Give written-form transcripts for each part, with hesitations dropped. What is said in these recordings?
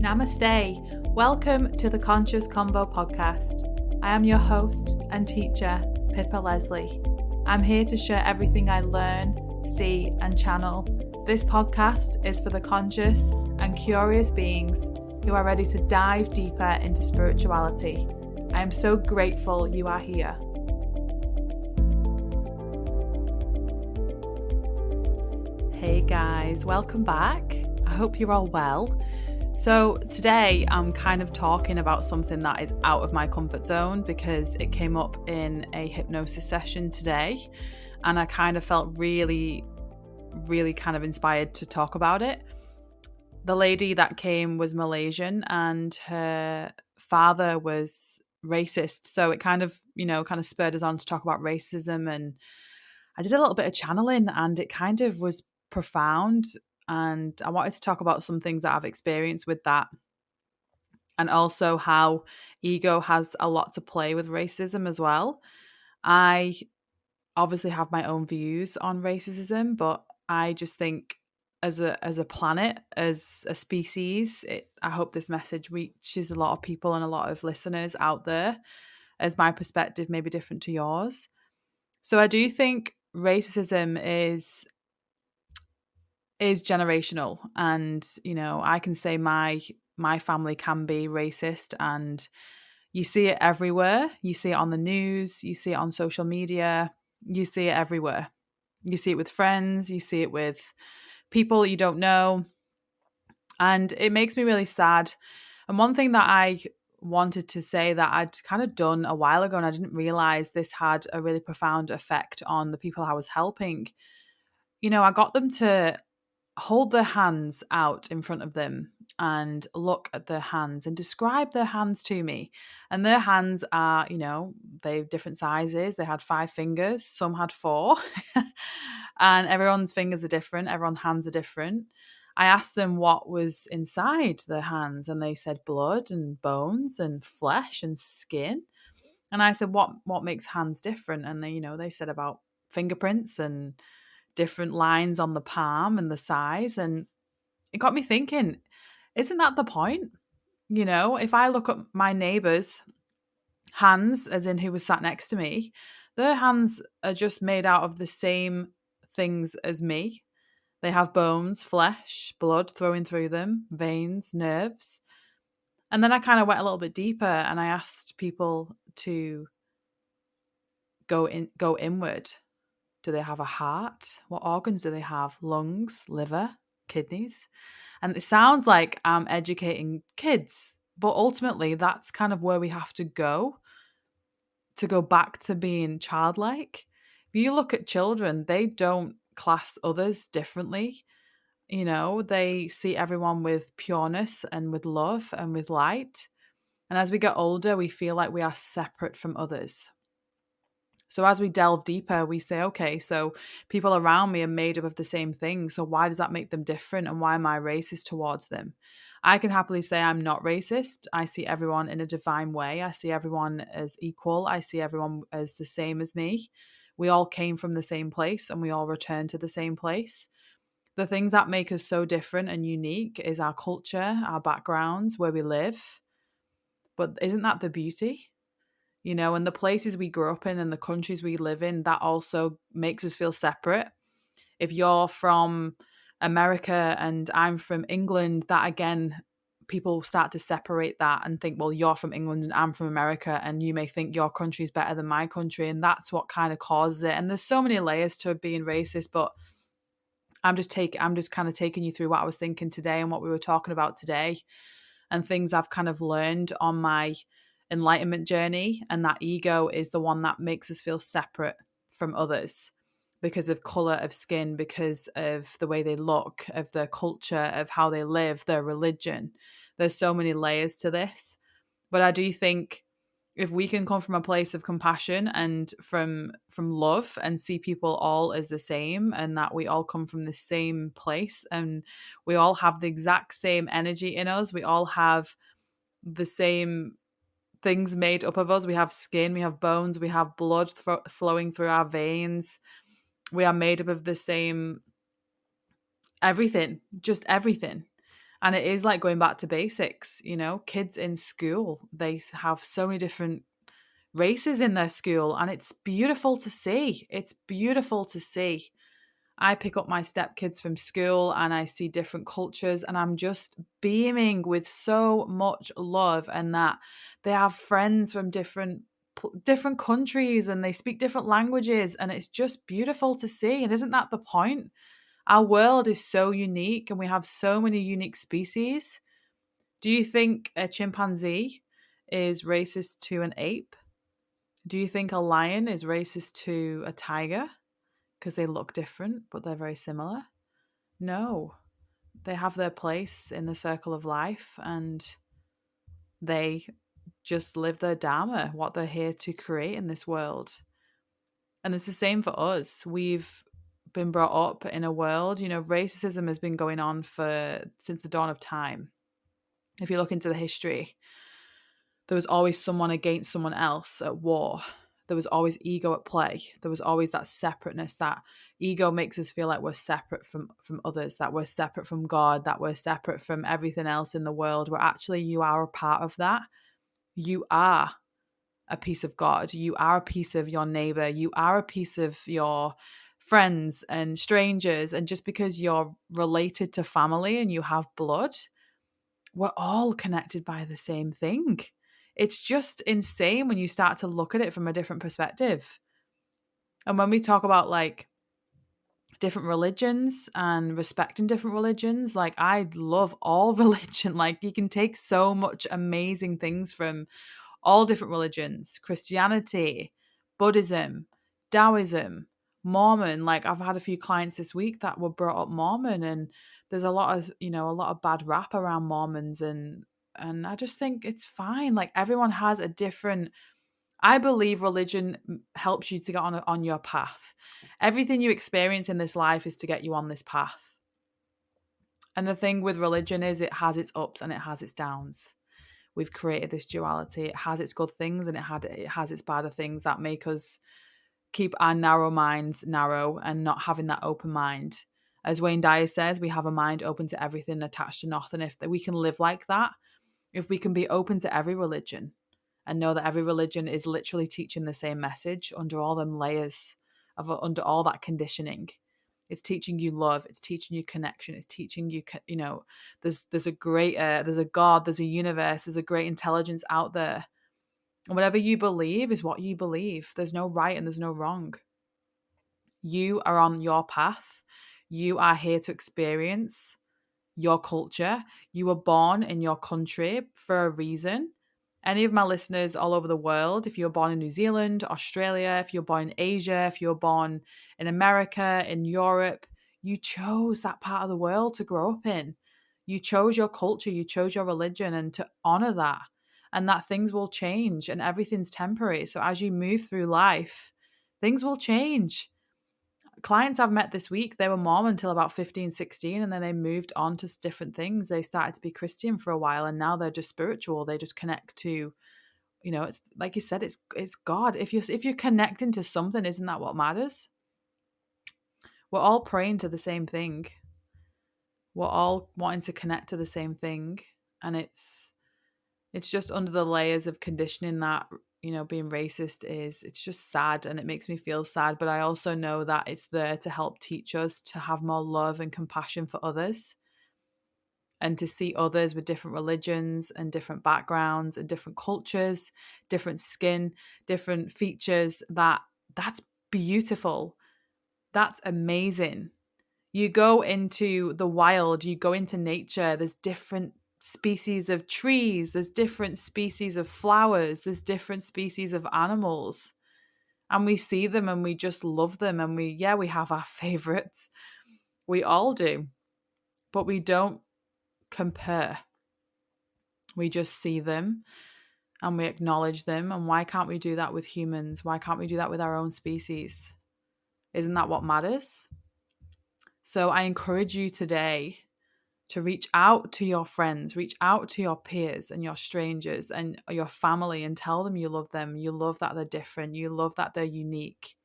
Namaste. Welcome to the Conscious Convo podcast. I am your host and teacher, Pippa Leslie. I'm here to share everything I learn, see, and channel. This podcast is for the conscious and curious beings who are ready to dive deeper into spirituality. I am so grateful you are here. Hey guys, welcome back. I hope you're all well. So today I'm kind of talking about something that is out of my comfort zone because it came up in a hypnosis session today and I kind of felt really kind of inspired to talk about it. The lady that came was Malaysian and her father was racist. So it kind of spurred us on to talk about racism, and I did a little bit of channeling and it kind of was profound. And I wanted to talk about some things that I've experienced with that, and also how ego has a lot to play with racism as well. I obviously have my own views on racism, but I just think as a planet, as a species, I hope this message reaches a lot of people and a lot of listeners out there, as my perspective may be different to yours. So I do think racism is generational, and I can say my family can be racist, and you see it everywhere. You see it on the news, you see it on social media, you see it everywhere. You see it with friends, you see it with people you don't know, and it makes me really sad. And one thing that I wanted to say that I'd kind of done a while ago, and I didn't realize this had a really profound effect on the people I was helping. I got them to hold their hands out in front of them and look at their hands and describe their hands to me. And their hands are, they're different sizes. They had 5 fingers, some had 4. And everyone's fingers are different. Everyone's hands are different. I asked them what was inside their hands, and they said blood and bones and flesh and skin. And I said, what makes hands different? And they said about fingerprints and different lines on the palm and the size. And it got me thinking, isn't that the point? If I look at my neighbor's hands, as in who was sat next to me, their hands are just made out of the same things as me. They have bones, flesh, blood flowing through them, veins, nerves. And then I kind of went a little bit deeper and I asked people to go inward. Do they have a heart? What organs do they have? Lungs, liver, kidneys? And it sounds like I'm educating kids, but ultimately that's kind of where we have to go back to being childlike. If you look at children, they don't class others differently. They see everyone with pureness and with love and with light. And as we get older, we feel like we are separate from others. So as we delve deeper, we say, okay, so people around me are made up of the same thing. So why does that make them different? And why am I racist towards them? I can happily say I'm not racist. I see everyone in a divine way. I see everyone as equal. I see everyone as the same as me. We all came from the same place and we all return to the same place. The things that make us so different and unique is our culture, our backgrounds, where we live. But isn't that the beauty? And the places we grew up in and the countries we live in, that also makes us feel separate. If you're from America and I'm from England, that again, people start to separate that and think, well, you're from England and I'm from America, and you may think your country's better than my country. And that's what kind of causes it. And there's so many layers to being racist, but I'm just kind of taking you through what I was thinking today and what we were talking about today, and things I've kind of learned on my enlightenment journey. And that ego is the one that makes us feel separate from others because of color of skin, because of the way they look, of their culture, of how they live, their religion. There's so many layers to this. But I do think if we can come from a place of compassion and from love and see people all as the same, and that we all come from the same place and we all have the exact same energy in us, we all have the same things made up of us. We have skin, we have bones, we have blood flowing through our veins. We are made up of the same everything, just everything. And it is like going back to basics, kids in school, they have so many different races in their school, and it's beautiful to see. It's beautiful to see. I pick up my stepkids from school and I see different cultures, and I'm just beaming with so much love, and that they have friends from different countries and they speak different languages, and it's just beautiful to see. And isn't that the point? Our world is so unique and we have so many unique species. Do you think a chimpanzee is racist to an ape? Do you think a lion is racist to a tiger because they look different but they're very similar? No. They have their place in the circle of life, and they just live their dharma, what they're here to create in this world. And it's the same for us. We've been brought up in a world, racism has been going on since the dawn of time. If you look into the history, there was always someone against someone else at war. There was always ego at play. There was always that separateness. That ego makes us feel like we're separate from others, that we're separate from God, that we're separate from everything else in the world, where actually you are a part of that. You are a piece of God. You are a piece of your neighbor. You are a piece of your friends and strangers. And just because you're related to family and you have blood, we're all connected by the same thing. It's just insane when you start to look at it from a different perspective. And when we talk about like different religions and respecting different religions, like I love all religion. Like you can take so much amazing things from all different religions: Christianity, Buddhism, Taoism, Mormon. Like I've had a few clients this week that were brought up Mormon, and there's a lot of bad rap around Mormons, and I just think it's fine. Like everyone has a different. I believe religion helps you to get on your path. Everything you experience in this life is to get you on this path. And the thing with religion is it has its ups and it has its downs. We've created this duality. It has its good things and it has its bad things that make us keep our narrow minds narrow and not having that open mind. As Wayne Dyer says, we have a mind open to everything, attached to nothing. If we can live like that, if we can be open to every religion and know that every religion is literally teaching the same message under all them layers of under all that conditioning. It's teaching you love. It's teaching you connection. It's teaching you, there's a greater, there's a God, there's a universe, there's a great intelligence out there. And whatever you believe is what you believe. There's no right and there's no wrong. You are on your path. You are here to experience your culture. You were born in your country for a reason. Any of my listeners all over the world, if you were born in New Zealand, Australia, if you're born in Asia, if you're born in America, in Europe, you chose that part of the world to grow up in. You chose your culture, you chose your religion, and to honor that. And that things will change and everything's temporary. So as you move through life, things will change. Clients I've met this week, they were mom until about 15, 16, and then they moved on to different things. They started to be Christian for a while, and now they're just spiritual. They just connect to, it's like you said, it's God. If you're connecting to something, isn't that what matters? We're all praying to the same thing. We're all wanting to connect to the same thing, and it's just under the layers of conditioning that being racist it's just sad, and it makes me feel sad. But I also know that it's there to help teach us to have more love and compassion for others, and to see others with different religions and different backgrounds and different cultures, different skin, different features. That's beautiful. That's amazing. You go into the wild, you go into nature, there's different species of trees, there's different species of flowers, there's different species of animals. And we see them and we just love them. And we have our favorites. We all do. But we don't compare. We just see them and we acknowledge them. And why can't we do that with humans? Why can't we do that with our own species? Isn't that what matters? So I encourage you today to reach out to your friends, reach out to your peers and your strangers and your family, and tell them you love them. You love that they're different. You love that they're unique.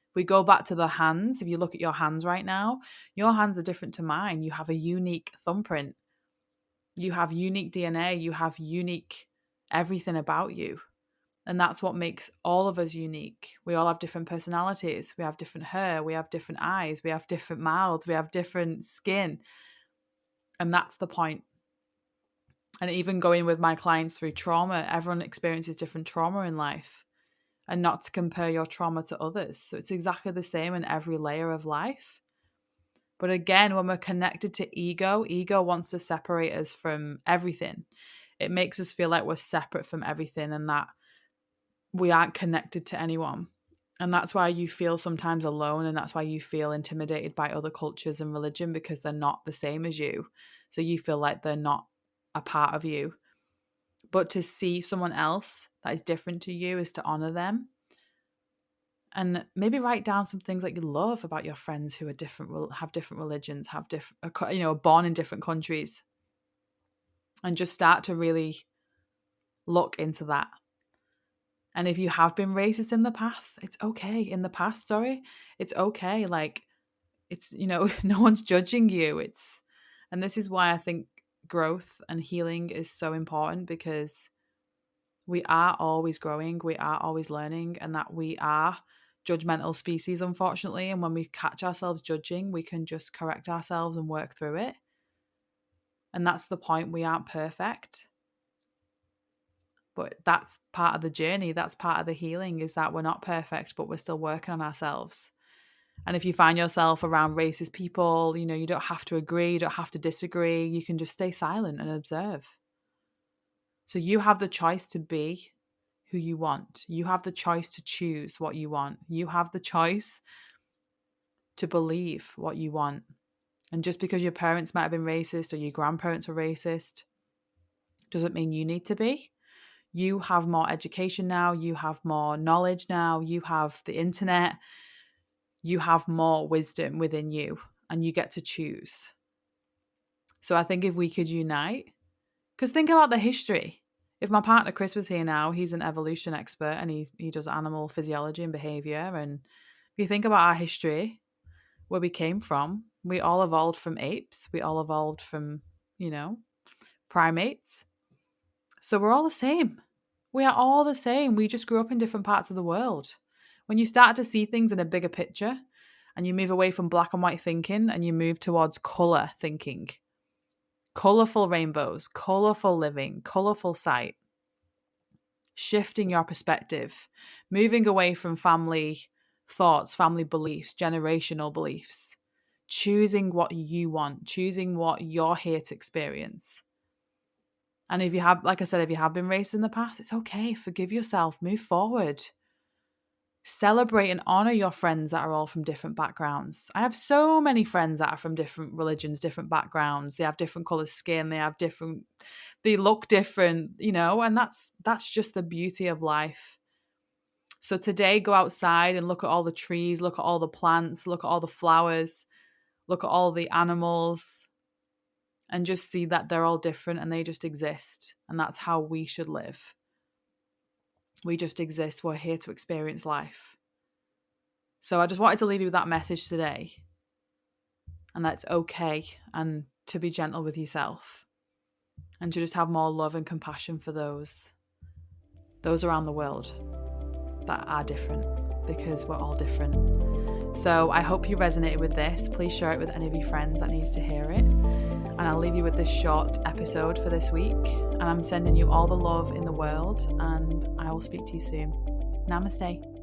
If we go back to the hands, if you look at your hands right now, your hands are different to mine. You have a unique thumbprint. You have unique DNA, you have unique everything about you. And that's what makes all of us unique. We all have different personalities. We have different hair. We have different eyes. We have different mouths. We have different skin. And that's the point. And even going with my clients through trauma, everyone experiences different trauma in life. And not to compare your trauma to others. So it's exactly the same in every layer of life. But again, when we're connected to ego wants to separate us from everything. It makes us feel like we're separate from everything and that we aren't connected to anyone. And that's why you feel sometimes alone, and that's why you feel intimidated by other cultures and religion, because they're not the same as you. So you feel like they're not a part of you. But to see someone else that is different to you is to honor them. And maybe write down some things that you love about your friends who are different, have different religions, have different, are born in different countries. And just start to really look into that. And if you have been racist in the past, it's okay. It's okay. Like, it's, no one's judging you. And this is why I think growth and healing is so important, because we are always growing, we are always learning, and that we are judgmental species, unfortunately. And when we catch ourselves judging, we can just correct ourselves and work through it. And that's the point. We aren't perfect. But that's part of the journey. That's part of the healing, is that we're not perfect, but we're still working on ourselves. And if you find yourself around racist people, you don't have to agree, you don't have to disagree. You can just stay silent and observe. So you have the choice to be who you want. You have the choice to choose what you want. You have the choice to believe what you want. And just because your parents might have been racist or your grandparents were racist, doesn't mean you need to be. You have more education now. You have more knowledge now. You have the internet. You have more wisdom within you, and you get to choose. So I think if we could unite, because think about the history. If my partner Chris was here now, he's an evolution expert, and he does animal physiology and behavior. And if you think about our history, where we came from, we all evolved from apes. We all evolved from, primates. So we're all the same. We are all the same. We just grew up in different parts of the world. When you start to see things in a bigger picture and you move away from black and white thinking and you move towards color thinking, colorful rainbows, colorful living, colorful sight, shifting your perspective, moving away from family thoughts, family beliefs, generational beliefs, choosing what you want, choosing what you're here to experience. And if you have, like I said, if you have been racist in the past, it's okay. Forgive yourself, move forward. Celebrate and honor your friends that are all from different backgrounds. I have so many friends that are from different religions, different backgrounds. They have different color skin. They look different, and that's just the beauty of life. So today, go outside and look at all the trees, look at all the plants, look at all the flowers, look at all the animals, and just see that they're all different and they just exist. And that's how we should live. We just exist. We're here to experience life. So I just wanted to leave you with that message today. And that's okay. And to be gentle with yourself. And to just have more love and compassion for those around the world that are different, because we're all different. So I hope you resonated with this. Please share it with any of your friends that needs to hear it. And I'll leave you with this short episode for this week. And I'm sending you all the love in the world, and I will speak to you soon. Namaste.